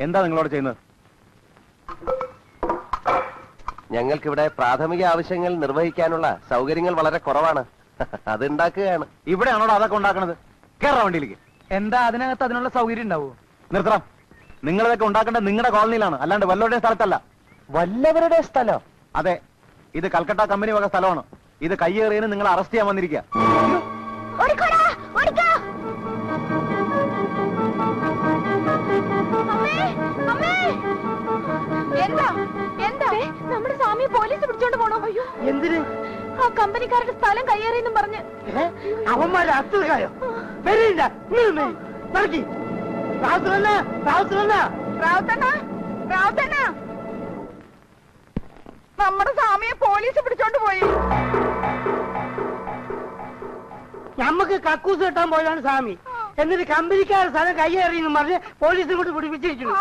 എന്താ നിങ്ങളോട് ചെയ്യുന്നത്? ഞങ്ങൾക്കിവിടെ പ്രാഥമിക ആവശ്യങ്ങൾ നിർവഹിക്കാനുള്ള സൗകര്യങ്ങൾ വളരെ കുറവാണ്. അത് ഉണ്ടാക്കുകയാണ്. ഇവിടെയാണോ അതൊക്കെ ഉണ്ടാക്കണത്? കേറാ വണ്ടിയിലേക്ക്. എന്താ അതിനകത്ത് അതിനുള്ള സൗകര്യം ഉണ്ടാവോ? നിർത്തണം. നിങ്ങളിതൊക്കെ ഉണ്ടാക്കേണ്ടത് നിങ്ങളുടെ കോളനിയിലാണ്, അല്ലാണ്ട് വല്ലവരുടെയും സ്ഥലത്തല്ല. വല്ലവരുടെ സ്ഥലം? അതെ, ഇത് കൽക്കട്ട കമ്പനി വക സ്ഥലമാണ്. ഇത് കയ്യേറിയതിന് നിങ്ങൾ അറസ്റ്റ് ചെയ്യാൻ വന്നിരിക്കുക. എന്താ എന്താ നമ്മുടെ സ്വാമിയെ പോലീസ് പിടിച്ചോണ്ട് പോണോ? അയ്യോ, എന്തിന്? ആ കമ്പനിക്കാരുടെ സ്ഥലം കയ്യേറിയെന്നും പറഞ്ഞ്. അവന്മാരെ അത്തുകായോ? വരില്ല. നമ്മുടെ സ്വാമിയെ പോലീസ് പിടിച്ചോണ്ട് പോയി. നമുക്ക് കക്കൂസ് കെട്ടാൻ പോയതാണ് സ്വാമി. എന്നിട്ട് കമ്പനിക്കാരുടെ സ്ഥലം കയ്യേറിയെന്നും പറഞ്ഞ് പോലീസിനെ കൊണ്ട് പിടിപ്പിച്ചിരിക്കുന്നു.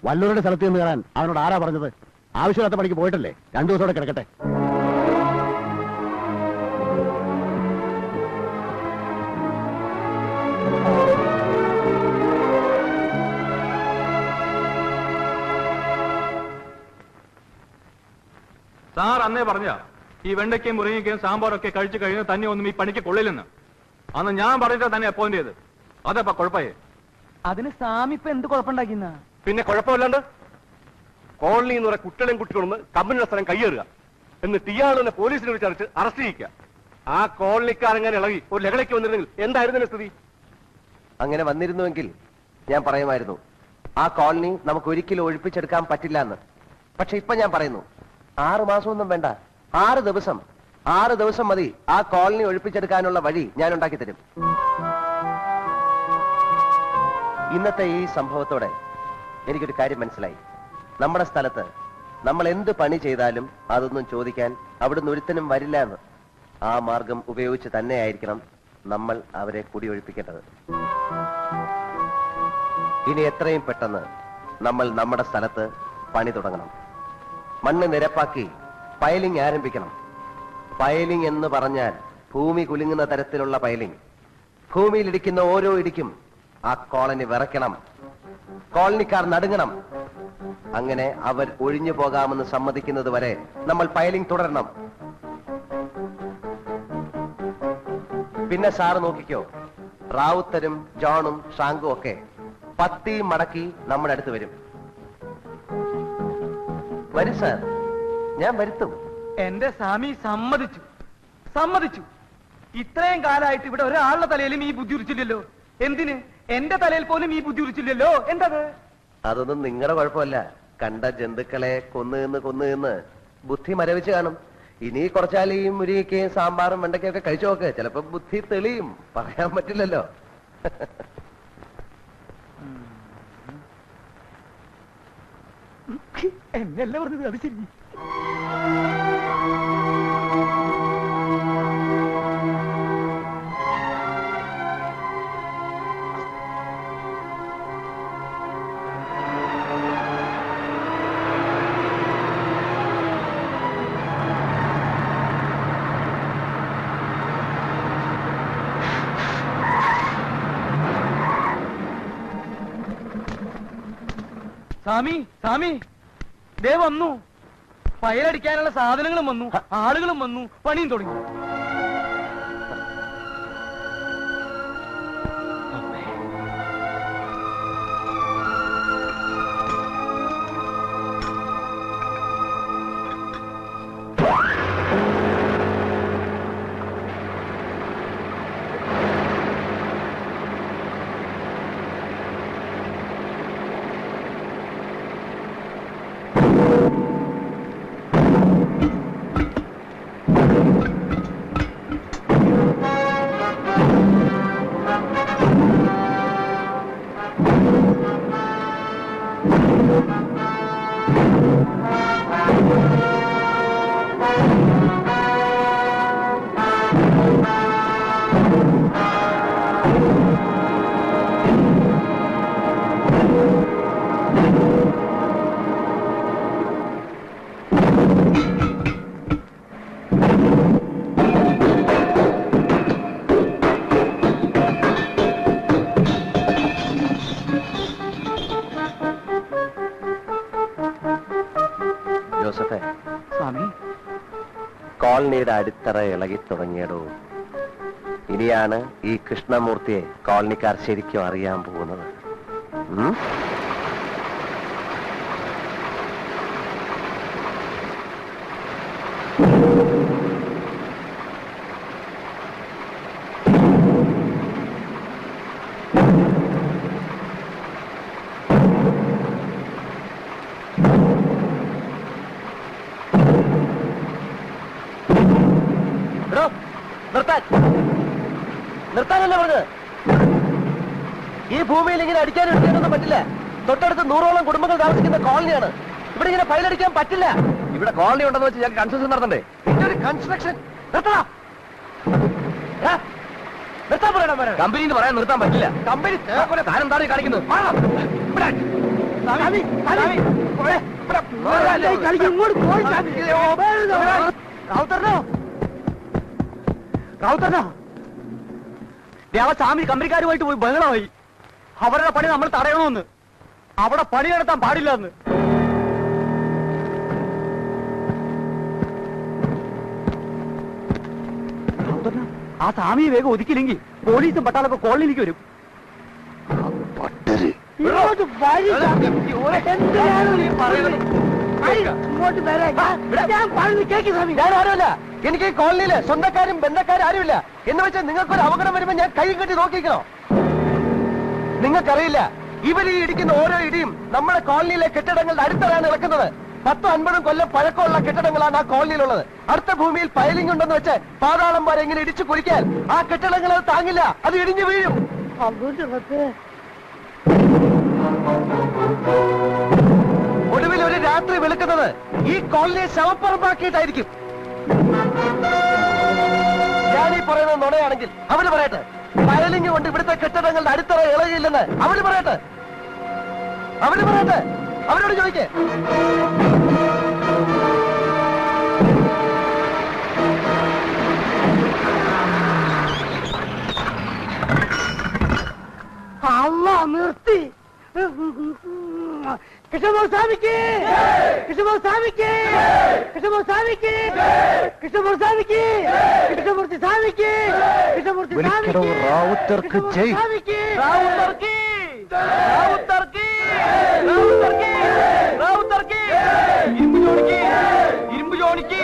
വല്ലവരുടെ സ്ഥലത്ത് നിന്ന് കയറാൻ അവനോട് ആരാ പറഞ്ഞത്? ആവശ്യമില്ലാത്ത പണിക്ക് പോയിട്ടല്ലേ? 2 ദിവസത്തോടെ കിടക്കട്ടെ. സാർ അന്നേ പറഞ്ഞ ഈ വെണ്ടയ്ക്കയും മുരിങ്ങയ്ക്കയും സാമ്പാറൊക്കെ കഴിച്ചു കഴിഞ്ഞാൽ തന്നെ ഒന്നും ഈ പണിക്ക് കൊള്ളില്ലെന്ന്. അന്ന് ഞാൻ പറഞ്ഞിട്ട് തന്നെ അപ്പോയിന്റ് ചെയ്ത്. അതപ്പ കുഴപ്പമായി. അതിന് സ്വാമി ഇപ്പൊ എന്ത് കുഴപ്പമുണ്ടാക്കിന്ന? പിന്നെ കുഴപ്പമില്ലാണ്ട് കോളനി എന്ന് പറയുന്ന കുട്ടികളെയും കുട്ടികളൊന്ന് കമ്പനിയുടെ സ്ഥലം കയ്യേറുക, എന്നിട്ട് ഇയാളെ പോലീസിനെ വിളിച്ചറിച്ച് അറസ്റ്റ് ചെയ്യിക്കുക. ആ കോളനിക്കാരെങ്ങനെ ഇളകി ഒരു ലഹളയ്ക്ക് വന്നിരുന്നെങ്കിൽ എന്തായിരുന്നു സ്ഥിതി? അങ്ങനെ വന്നിരുന്നുവെങ്കിൽ ഞാൻ പറയുമായിരുന്നു ആ കോളനി നമുക്ക് ഒരിക്കലും ഒഴിപ്പിച്ചെടുക്കാൻ പറ്റില്ല എന്ന്. പക്ഷെ ഇപ്പൊ ഞാൻ പറയുന്നു, 6 മാസമൊന്നും വേണ്ട, 6 ദിവസം 6 ദിവസം മതി ആ കോളനി ഒഴിപ്പിച്ചെടുക്കാനുള്ള വഴി ഞാൻ ഉണ്ടാക്കി തരും. ഇന്നത്തെ ഈ സംഭവത്തോടെ എനിക്കൊരു കാര്യം മനസ്സിലായി. നമ്മുടെ സ്ഥലത്ത് നമ്മൾ എന്ത് പണി ചെയ്താലും അതൊന്നും ചോദിക്കാൻ അവിടുന്ന് ഒരുത്തനും വരില്ല എന്ന്. ആ മാർഗം ഉപയോഗിച്ച് തന്നെയായിരിക്കണം നമ്മൾ അവരെ കുടിയൊഴിപ്പിക്കേണ്ടത്. ഇനി എത്രയും പെട്ടെന്ന് നമ്മൾ നമ്മുടെ സ്ഥലത്ത് പണി തുടങ്ങണം. മണ്ണ് നിരപ്പാക്കി പൈലിംഗ് ആരംഭിക്കണം. പൈലിംഗ് എന്ന് പറഞ്ഞാൽ ഭൂമി കുലുങ്ങുന്ന തരത്തിലുള്ള പൈലിംഗ്. ഭൂമിയിൽ ഇടിക്കുന്ന ഓരോ ഇടിക്കും ആ കോളനി വിറയ്ക്കണം, കോളനിക്കാർ നടുങ്ങണം. അങ്ങനെ അവർ ഒഴിഞ്ഞു പോകാമെന്ന് സമ്മതിക്കുന്നത് വരെ നമ്മൾ പൈലിംഗ് തുടരണം. പിന്നെ സാറ് നോക്കിക്കോ, റാവുത്തരും ജോണും ഷാങ്കും ഒക്കെ പത്തിയും മടക്കി നമ്മുടെ അടുത്ത് വരും. വരും സാർ, ഞാൻ വരുത്തും. എന്റെ സ്വാമി സമ്മതിച്ചു സമ്മതിച്ചു. ഇത്രയും കാലമായിട്ട് ഇവിടെ ഒരാളുടെ തലയിലും ഈ ബുദ്ധി ഉരിച്ചില്ലല്ലോ. എന്തിന്? എന്റെ തലയിൽ പോലും ഈ ബുദ്ധി ഉരിച്ചില്ലല്ലോ. എന്തത്? അതൊന്നും നിങ്ങളുടെ കുഴപ്പമല്ല. കണ്ട ജന്തുക്കളെ കൊന്നു ബുദ്ധി മരവിച്ച് കാണും. ഇനി കുറച്ചാൽ ഈ മുരിങ്ങയ്ക്കയും സാമ്പാറും വെണ്ടയ്ക്കൊക്കെ കഴിച്ചു നോക്ക്, ചിലപ്പോ ബുദ്ധി തെളിയും. പറയാൻ പറ്റില്ലല്ലോ. എന്നല്ല പറഞ്ഞത്? അത് ശരി. സ്വാമി സ്വാമി ദേ വന്നു. ഫയലടിക്കാനുള്ള സാധനങ്ങളും വന്നു, ആളുകളും വന്നു, പണിയും തുടങ്ങി. കോളനിയുടെ അടിത്തറ ഇളകി തുടങ്ങിയടോ. ഇനിയാണ് ഈ കൃഷ്ണമൂർത്തിയെ കോളനിക്കാർ ശരിക്കും അറിയാൻ പോകുന്നത്. നിർത്താനല്ലേ പറഞ്ഞത്? ഈ ഭൂമിയിൽ ഇങ്ങനെ അടിക്കാനും എടുക്കാനൊന്നും പറ്റില്ല. തൊട്ടടുത്ത് 100ഓളം കുടുംബങ്ങൾ താമസിക്കുന്ന കോളനിയാണ്. ഇവിടെ ഇങ്ങനെ ഫയലടിക്കാൻ പറ്റില്ല. ഇവിടെ കോളനി ഉണ്ടെന്ന് വെച്ച് ഞങ്ങൾക്ക് കൺസ്ട്രക്ഷൻ നടത്തണ്ടേ? ഇതൊരു കൺസ്ട്രക്ഷൻ. നിർത്താൻ പറയണം. കമ്പനി എന്ന് പറയാൻ നിർത്താൻ പറ്റില്ല. കമ്പനി താരം താഴെ കാണിക്കുന്നത്. സ്വാമി കമ്പനിക്കാരുമായിട്ട് പോയി ബഹളമായി. അവരുടെ പണി നമ്മൾ തടയണമെന്ന്. അവിടെ പണി നടത്താൻ പാടില്ല എന്ന്. ആ സ്വാമിയെ വേഗം ഒതുക്കില്ലെങ്കിൽ പോലീസും പട്ടാളൊക്കെ കോളനിയിലേക്ക് വരും. എനിക്ക് കോളനിയില് സ്വന്തക്കാരും ബന്ധക്കാരും ആരുമില്ല എന്ന് വെച്ചാൽ നിങ്ങൾക്കൊരു അപകടം വരുമ്പോ ഞാൻ കൈ കെട്ടി നോക്കിക്കണോ? നിങ്ങൾക്കറിയില്ല, ഇവർ ഈ ഇടിക്കുന്ന ഓരോ ഇടിയും നമ്മുടെ കോളനിയിലെ കെട്ടിടങ്ങളുടെ അടുത്താണ് ഇളക്കുന്നത്. 10-50 കൊല്ലം പഴക്കമുള്ള കെട്ടിടങ്ങളാണ് ആ കോളനിയിലുള്ളത്. അടുത്ത ഭൂമിയിൽ പൈലിംഗ് ഉണ്ടെന്ന് വെച്ച് പാതാളം വരെ എങ്ങനെ ഇടിച്ചു കുറിക്കാൻ ആ കെട്ടിടങ്ങൾ അത് താങ്ങില്ല, അത് ഇടിഞ്ഞു വീഴും. ഒടുവിൽ ഒരു രാത്രി വെളുക്കുന്നത് ഈ കോളനിയെ ശവപ്പറമ്പാക്കിയിട്ടായിരിക്കും. ഞാനീ പറയുന്നത് നുണയാണെങ്കിൽ അവര് പറയട്ടെ. പൈലിംഗ് കൊണ്ട് ഇവിടുത്തെ കെട്ടിടങ്ങളുടെ അടിത്തറ ഇളകിയില്ലെന്ന് അവര് പറയട്ടെ. അവരോട് ചോദിക്കേ. അല്ല നിർത്തി. കൃഷ്ണമൂർത്തിക്ക് കൃഷ്ണമൂർത്തി റാവുത്തർക്ക് ജയ്. ഇരുമ്പ് ജോണിക്ക്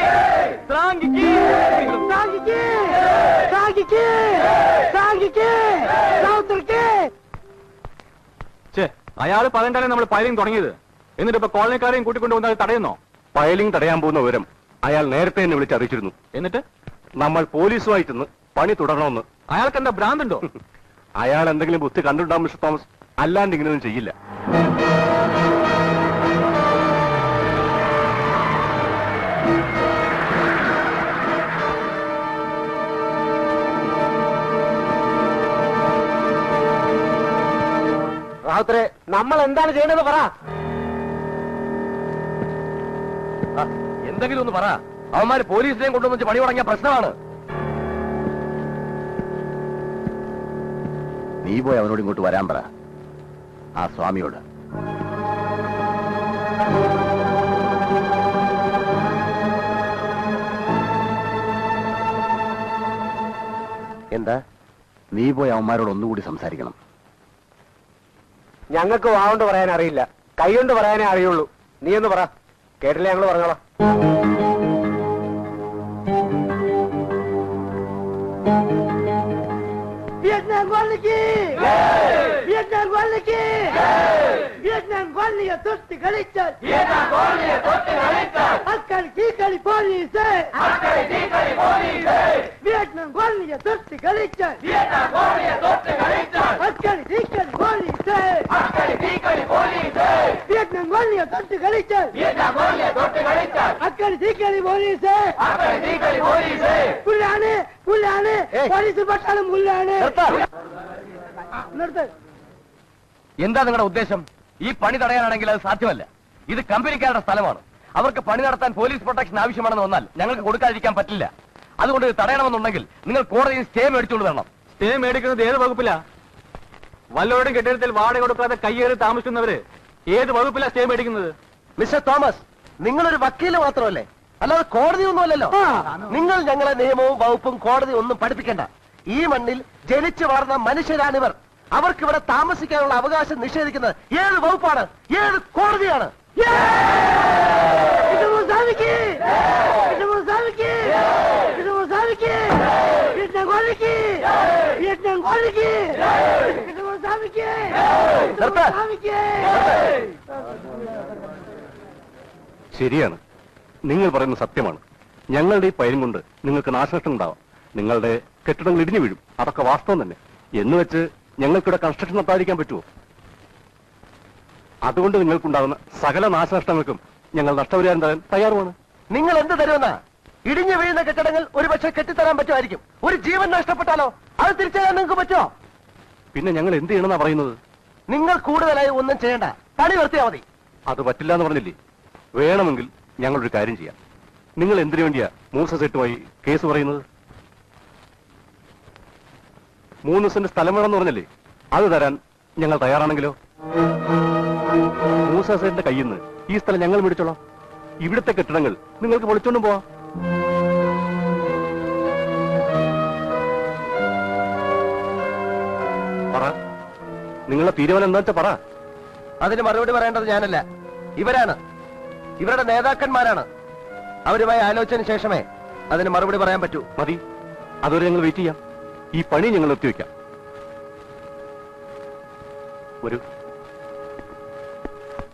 അയാൾ പറയണ്ടാണ് നമ്മൾ പൈലിംഗ് തുടങ്ങിയത്. എന്നിട്ട് ഇപ്പൊ കോളനിക്കാരെയും കൂട്ടിക്കൊണ്ടുവന്നാൽ തടയുന്നോ? പൈലിംഗ് തടയാൻ പോകുന്ന വിവരം അയാൾ നേരത്തെ തന്നെ വിളിച്ചറിയിച്ചിരുന്നു. എന്നിട്ട് നമ്മൾ പോലീസുമായിട്ടൊന്ന് പണി തുടരണമെന്ന്. അയാൾക്ക് എന്താ ഭ്രാന്തുണ്ടോ? അയാൾ എന്തെങ്കിലും ബുദ്ധി കണ്ടിട്ടുണ്ടാവും മിസ്റ്റർ തോമസ്. അല്ലാണ്ട് ഇങ്ങനെയൊന്നും ചെയ്യില്ല. റാവുത്തരെ, നമ്മൾ എന്താണ് ചെയ്യേണ്ടതെന്ന് പറ. എന്തെങ്കിലും ഒന്ന് പറ. അവന്മാര് പോലീസിനെയും കൊണ്ടുവന്ന് പണി തുടങ്ങിയ പ്രശ്നമാണ്. നീ പോയി അവനോട് ഇങ്ങോട്ട് വരാൻ പറ, ആ സ്വാമിയോട്. എന്താ? നീ പോയി അവന്മാരോട് ഒന്നുകൂടി സംസാരിക്കണം. ഞങ്ങൾക്ക് വാവുകൊണ്ട് പറയാൻ അറിയില്ല, കൈകൊണ്ട് പറയാനേ അറിയുള്ളൂ. നീ ഒന്ന് പറ. കേട്ടില്ല, ഞങ്ങൾ പറഞ്ഞോളാം. വിയറ്റ്നാം കോളനിയെ തൊട്ട് കളിച്ചാൽ അക്കളി തീക്കളി പോലീസ്. വിയറ്റ്നാം കോളനിയെ തൊട്ട് കളിച്ചാൽ അക്കളി തീക്കളി പോലീസ്. വിയറ്റ്നാം കോളനിയെ തൊട്ട് കളിച്ചാൽ അക്കളി തീക്കളി പോലീസ്. പുല്ലാണ് പോലീസ് പട്ടാളം പുല്ലാണ്. എന്താ നിങ്ങളുടെ ഉദ്ദേശം? ഈ പണി തടയാനാണെങ്കിൽ അത് സാധ്യമല്ല. ഇത് കമ്പനിക്കാരുടെ സ്ഥലമാണ്. അവർക്ക് പണി നടത്താൻ പോലീസ് പ്രൊട്ടക്ഷൻ ആവശ്യമാണെന്ന് വന്നാൽ ഞങ്ങൾക്ക് കൊടുക്കാതിരിക്കാൻ പറ്റില്ല. അതുകൊണ്ട് ഇത് തടയണമെന്നുണ്ടെങ്കിൽ നിങ്ങൾ കോടതിയിൽ സ്റ്റേ മേടിച്ചുകൊണ്ട് വരണം. സ്റ്റേ മേടിക്കുന്നത് ഏത് വകുപ്പിലാ? വല്ലവരുടെയും കെട്ടിടത്തിൽ വാടക കൊടുക്കാതെ കയ്യേറി താമസിക്കുന്നവര് ഏത് വകുപ്പിലാ സ്റ്റേ മേടിക്കുന്നത്? മിസ്റ്റർ തോമസ്, നിങ്ങളൊരു വക്കീല് മാത്രമല്ലേ? അല്ലാതെ കോടതിയൊന്നുമല്ലല്ലോ. നിങ്ങൾ ഞങ്ങളെ നിയമവും വകുപ്പും കോടതി ഒന്നും പഠിപ്പിക്കേണ്ട. ഈ മണ്ണിൽ ജനിച്ചു വളർന്ന മനുഷ്യരാണിവർ. അവർക്ക് ഇവിടെ താമസിക്കാനുള്ള അവകാശം നിഷേധിക്കുന്നത് ഏത് വകുപ്പാണ്, ഏത് കോടതിയാണ്? ശരിയാണ്, നിങ്ങൾ പറയുന്നത് സത്യമാണ്. ഞങ്ങളുടെ ഈ പയലും കൊണ്ട് നിങ്ങൾക്ക് നാശനഷ്ടം ഉണ്ടാവാം. നിങ്ങളുടെ കെട്ടിടങ്ങൾ ഇടിഞ്ഞു വീഴും, അതൊക്കെ വാസ്തവം തന്നെ. എന്ന് വെച്ച് ഞങ്ങൾക്കിവിടെ കൺസ്ട്രക്ഷൻ നടത്താതിരിക്കാൻ പറ്റുമോ? അതുകൊണ്ട് നിങ്ങൾക്കുണ്ടാകുന്ന സകല നാശനഷ്ടങ്ങൾക്കും ഞങ്ങൾ നഷ്ടപരിഹാരം തരാൻ തയ്യാറുമാണ്. നിങ്ങൾ എന്ത് തരുമെന്നാ? ഇടിഞ്ഞു വീഴുന്ന കെട്ടിടങ്ങൾ ഒരു പക്ഷെ കെട്ടിത്തരാൻ പറ്റുമായിരിക്കും. ഒരു ജീവൻ നഷ്ടപ്പെട്ടാലോ അത് തിരിച്ചറിയാൻ നിങ്ങൾക്ക് പറ്റുമോ? പിന്നെ ഞങ്ങൾ എന്ത് ചെയ്യണമെന്നാ പറയുന്നത്? നിങ്ങൾ കൂടുതലായി ഒന്നും ചെയ്യണ്ട, പണി നിർത്തിയാൽ മതി. അത് പറ്റില്ല എന്ന് പറഞ്ഞില്ലേ? വേണമെങ്കിൽ ഞങ്ങളൊരു കാര്യം ചെയ്യാം. നിങ്ങൾ എന്തിനു വേണ്ടിയാ മൂസ സെറ്റുമായി കേസ് പറയുന്നത്? 3 സെന്റ് സ്ഥലം വേണമെന്ന് പറഞ്ഞല്ലേ? അത് തരാൻ ഞങ്ങൾ തയ്യാറാണെങ്കിലോ? മൂസ സെറ്റിന്റെ കയ്യിൽ നിന്ന് ഈ സ്ഥലം ഞങ്ങൾ മേടിച്ചോളാം. ഇവിടുത്തെ കെട്ടിടങ്ങൾ നിങ്ങൾക്ക് പൊളിച്ചോണ്ടും പോവാം. പറ, നിങ്ങളുടെ തീരുമാനം എന്താ വെച്ചാ പറ. അതിന് മറുപടി പറയേണ്ടത് ഞാനല്ല, ഇവരാണ്. ഇവരുടെ നേതാക്കന്മാരാണ്. അവരുമായി ആലോചിച്ചതിന് ശേഷമേ അതിന് മറുപടി പറയാൻ പറ്റൂ. മതി, അതുവരെ ഞങ്ങൾ വെയിറ്റ് ചെയ്യാം. ഈ പണി ഞങ്ങൾ നിർത്തിവെക്കാം. ഒരു